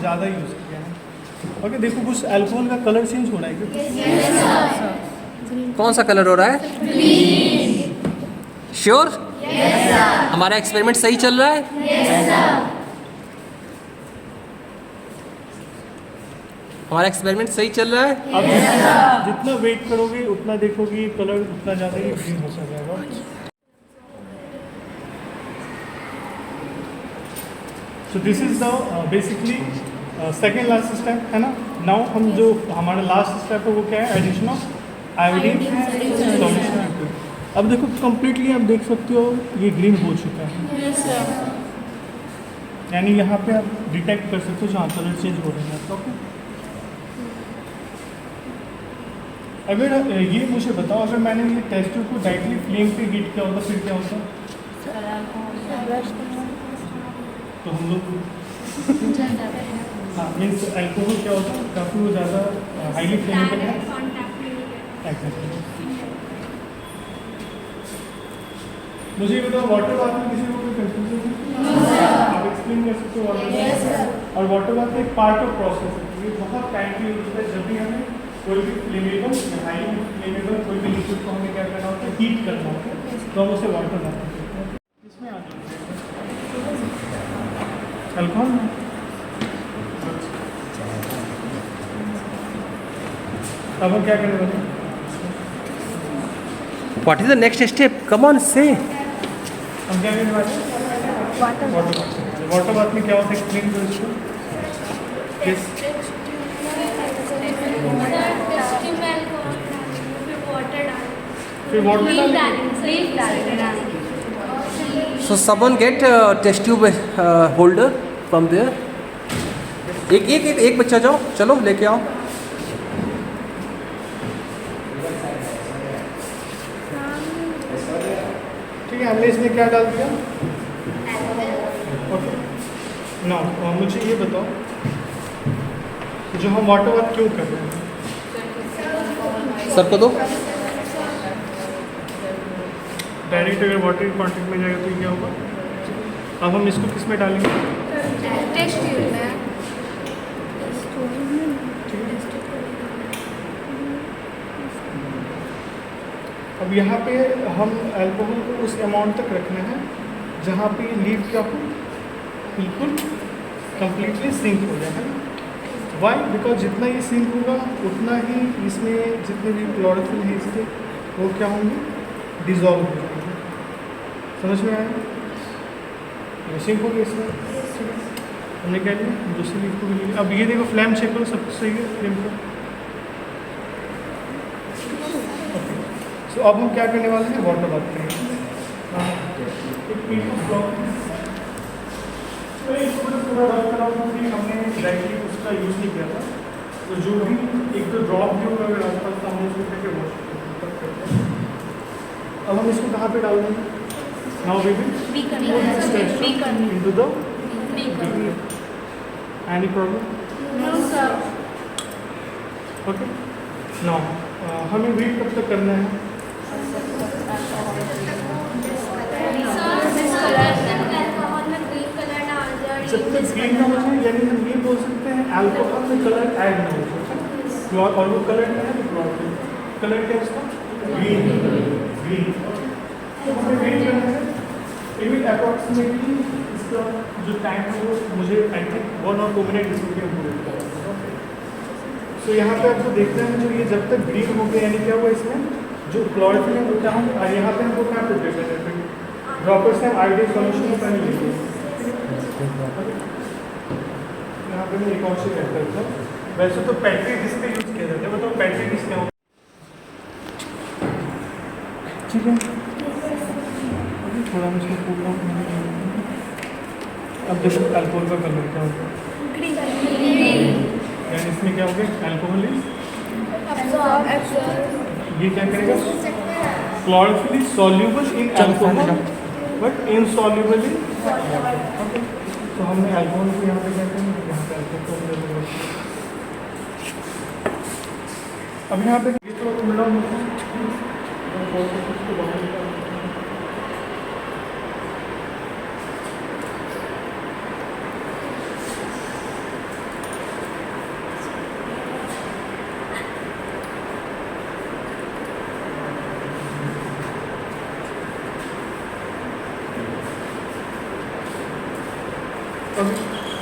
ज़्यादा यूज़ किया है। ओके, देखो कुछ अल्कोहल का कलर चेंज हो रहा है क्या? कौन सा कलर हो रहा है? श्योर? हमारा एक्सपेरिमेंट सही चल रहा है? हमारा एक्सपेरिमेंट सही चल रहा है? अब जितना वेट करोगे उतना देखोगे ये कलर उतना ज़्यादा ही ग्रीन होता जाएगा। So this is the basically second last step है ना। नाउ हम जो हमारा लास्ट स्टेप है वो क्या है? Addition of iodine solution. अब देखो कंप्लीटली आप देख सकते हो ये ग्रीन हो चुका है, यानी यहाँ पे आप डिटेक्ट कर सकते हो जहाँ कलर चेंज हो रहे हैं। ओके, अगर ये मुझे बताओ, अगर मैंने ये टेस्ट ट्यूब को डायरेक्टली फ्लेम पे हीट किया होता फिर क्या होता? तो हम लोग हाँ मीन्स अल्कोहल क्या होता है, काफ़ी वो ज़्यादा हाईली फ्लेमेबल है। एग्जैक्टली। मुझे ये बताओ, वाटर बाथ में किसी को कोई कंफ्यूजन है? आप एक्सप्लेन कर सकते हो वाटर बाथ? और वाटर बाथ एक पार्ट ऑफ प्रोसेस है, ये बहुत टाइम की यूज होता है। जब भी हमें कोई भी फ्लेमेबल हाईली फ्लेमेबल कोई भी लिक्विड को हमें क्या करना होता है? हीट करना होता है, तो हम उसे वाटर बाथ कहते हैं। इसमें आ जाए अल्कोहल में अब हम क्या करें बताओ? What is the next step? Come on, say. हम क्या करने वाले हैं? वाटर बाथ में क्या होता है? एक्सप्लेन करो इसको। यस, फिर water So someone get test tube holder from there. एक बच्चा जाओ, चलो लेके आओ। ठीक है, हमने इसमें क्या डाल दिया? ओके, ना मुझे ये बताओ, जो हम वाटर बाथ क्यों कर रहे हैं? सर को दो। डायरेक्ट अगर वाटर कॉन्टेक्ट में जाएगा तो ये क्या होगा? अब हम इसको किस में डालेंगे? टेस्ट ट्यूब में। अब यहाँ पे हम अल्कोहल को उस अमाउंट तक रखना है जहाँ पे लीव क्या हो, बिल्कुल कंप्लीटली सिंक हो जाए, है ना। वाई? बिकॉज जितना ये सिंक होगा उतना ही इसमें जितने भी क्लोरोफिल है इसके वो क्या होंगे? डिजॉल्व हो जाएंगे। समझ में आया? ये सिंक हो गया इसमें, हमने क्या लिया? दूसरी लीव को भी लिया। अब ये देखो फ्लेम चेक करो, सब कुछ सही है फ्लेम को। तो अब हम क्या करने वाले हैं? वाटर बात करेंगे। हमने डायरेक्टली उसका यूज़ नहीं किया था, तो जो भी एक तो ड्रॉप भी होगा अगर आसपास तो हम उसको करके वॉश करते हैं। अब हम इसको कहाँ पे डाल देंगे? Now we will into the beaker. Any problem? No sir. Okay, now हमें वेट कब तक करना है? जब तक ग्रीन ना हो जाए, यानी हम ये बोल सकते हैं अल्कोहल में कलर ऐड नहीं हो सकता, और वो कलर क्या है? क्लोरोफिल। कलर क्या है उसका? ग्रीन। ग्रीन। तो हमें वेट करना है इवन अप्रॉक्सीमेटली इसका जो टाइम है वो मुझे आई थिंक 1 और 2 मिनट इसमें हम वेट करेंगे। सो यहाँ पे आपको देखना है जो ये जब तक ग्रीन हो गया, यानी क्या हुआ इसमें जो क्लोरोफिल है वो क्या हम यहाँ पे हमको क्या प्रिपेयर करना है? ड्रॉपर से हम आयोडीन सॉल्यूशन में पानी लेंगे। यहाँ पे मैं एक और चीज़ ऐड करता हूँ। वैसे तो पेट्री डिश पे यूज़ किया जाता है, बताओ पेट्री डिश क्या होता है? ठीक है, थोड़ा मुझे पूरा अब देखो अल्कोहल का कलर क्या होता है? यानी इसमें क्या हो गया? अल्कोहल ये क्या करेगा? Chlorophyll is soluble in alcohol but insoluble in water. Okay, तो हमने अल्कोहल को यहाँ पे क्या करेंगे? यहाँ पे अल्कोहल। अब यहाँ पे ये तो मिला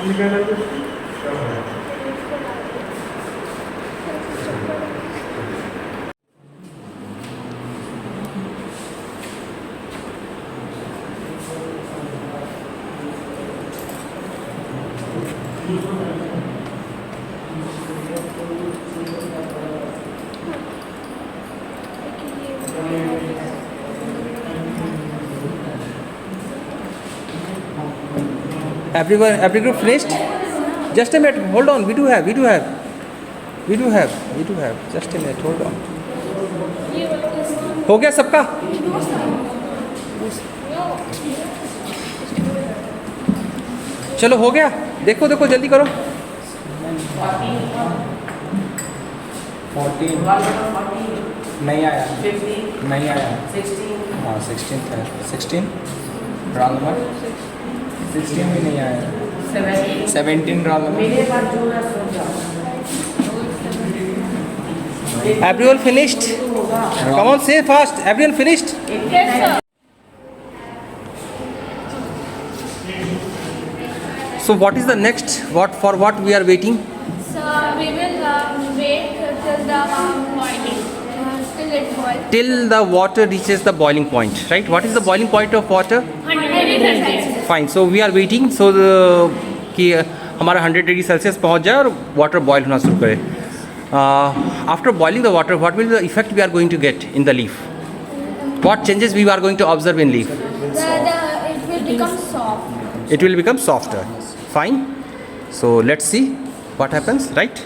निकाल लो। Every group finished? Just a minute, hold on. We do have. Just a minute, hold on. हो गया सबका? चलो हो गया, देखो देखो जल्दी करो। 14 नहीं आया, नहीं आया। हाँ 16 है, 16 रॉन्ग नंबर, 16 भी नहीं आया, 17 wrong number. Everyone finished? Come on, say fast. Everyone finished? Yes, sir. So what is the next? For what we are waiting? So we will wait till the boiling, till it boils. Till the water reaches the boiling point, right? What is the boiling point of water? 100 degrees Celsius. Fine. So we are waiting so कि हमारा 100 degree Celsius पहुंच जाए और water boil होना शुरू करे. After boiling the water, what will be the effect we are going to get in the leaf? What changes we are going to observe in leaf? It will become soft. It will become softer. Fine. So let's see what happens, right?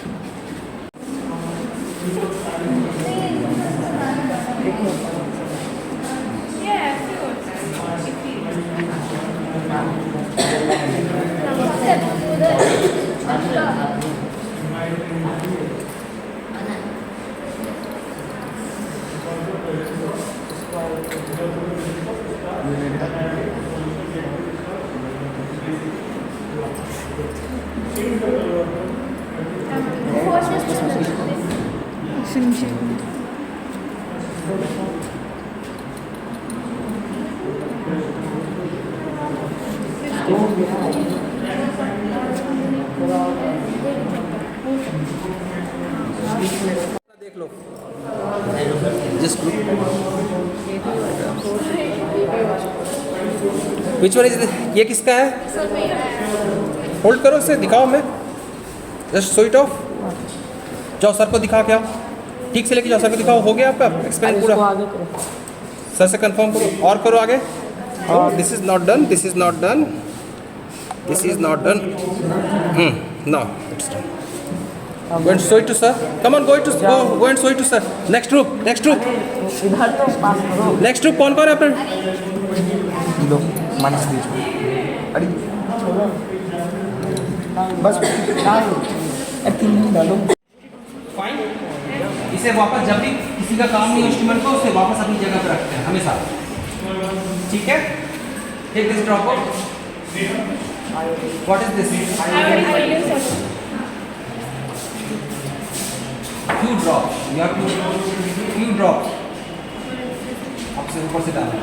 देख लो जिस which one is, ये किसका है? Hold करो इसे, दिखाओ मैं, just show it of. जाओ सर को दिखा के आओ, ठीक से लेके जाओ, सर को दिखाओ. हो गया आपका एक्सपेरिमेंट पूरा? सर से कंफर्म करो और करो आगे. This is not done, this is not done, this is not done. No it's done. Go and show it to sir. Come on, go and show it to sir. Next group. इधर तो पास करो। Next group कौन है अपने? लो minus दीजिए। अरे बस डालो। Fine. इसे वापस जब भी किसी का काम नहीं है इंस्ट्रूमेंट को, उसे वापस अपनी जगह पर रखते हैं हमेशा. ठीक है? Take this drop out. What is this? Few drops. You have to few drops. आपसे ऊपर से डालना.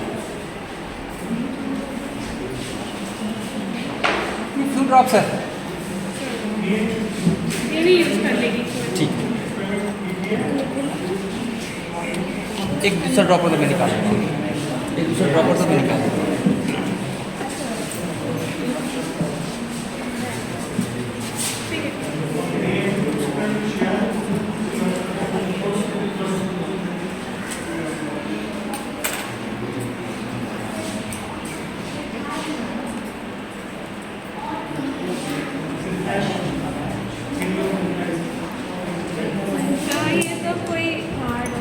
Few drops है. ये भी यूज कर लेगी. ठीक. एक दूसरा ड्रॉपर तो मैं निकाल दूँ. एक दूसरा ड्रॉपर तो मैं निकाल दूँ. ये तो कोई हार्ड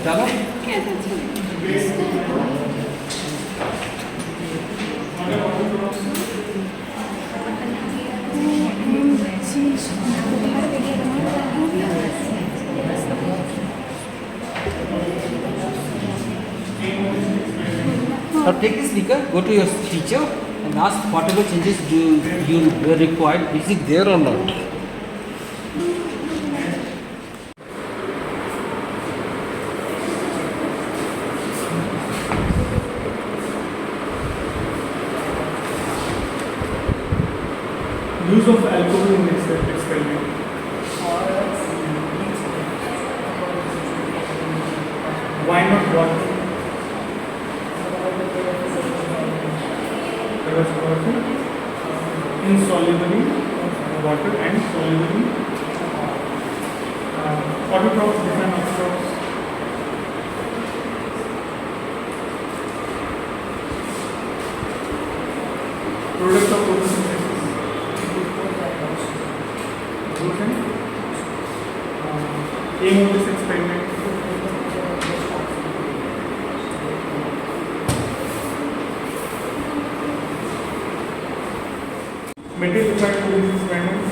डालो. Now take this speaker, go to your teacher and ask whatever changes do you required, is it there or not? use of alcohol in this experiment. Why not water? There was water, insoluble in water and soluble in autotrophs, different autotrophs. Product of photosynthesis. Aim of this experiment. Material required for this experiment.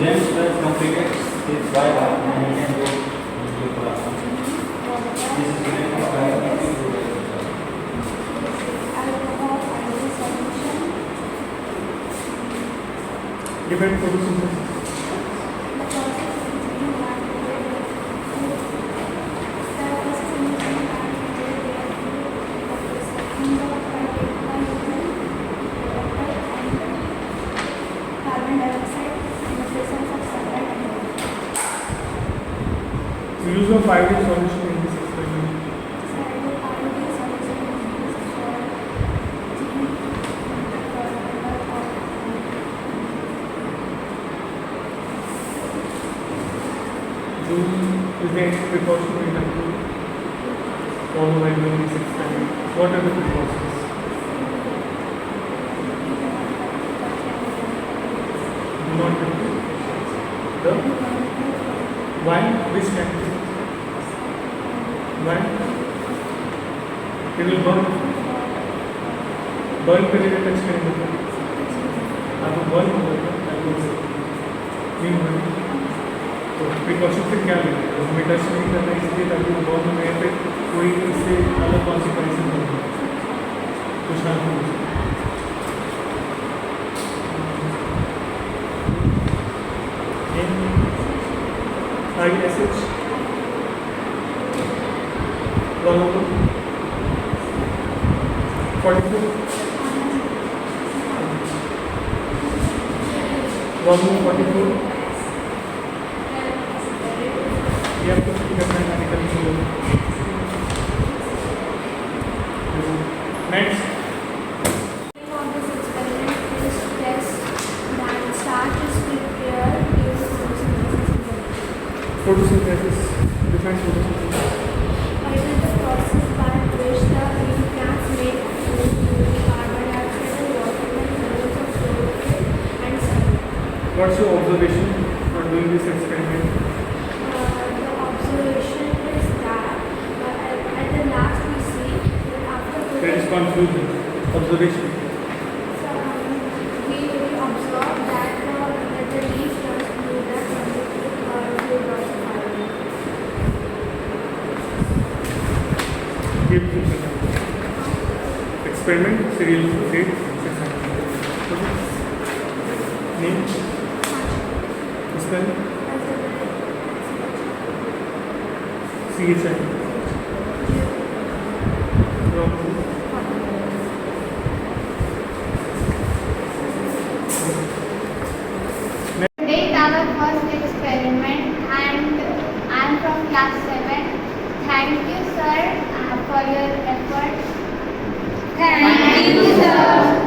James has completed his Viva and he can go into class. This is related to Different photosynthesis. Use of iodine solution in this experiment. Is there any precaution we have to follow while doing this experiment? What are the precautions? Do not touch the wine, which temperature? Why? It will burn. Burn करेगा touch करेंगे आपको burn होगा नहीं होगा तो precaution फिर क्या लेंगे तो हमें टच नहीं करना इसलिए ताकि वो burn होने पे कोई इससे अलग कॉन्सिक्वेंसेस नहीं हो कुछ ना हो ISH roll over 44 roll over 44 ये आपको करना है medical next For this experiment is test that starch is prepared using photosynthesis different photosynthesis It is the process by which the green plants make food using carbon dioxide and water and levels of chlorophyll and sunlight. what's your observation for doing this experiment The observation is that at the last we see that after there is confusion observation we observe that the leaves turns blue that few drops of iodine. give experiment serial date 600 okay name spell CHI Today is our first experiment and I am from class 7. Thank you sir for your effort. Thank you sir.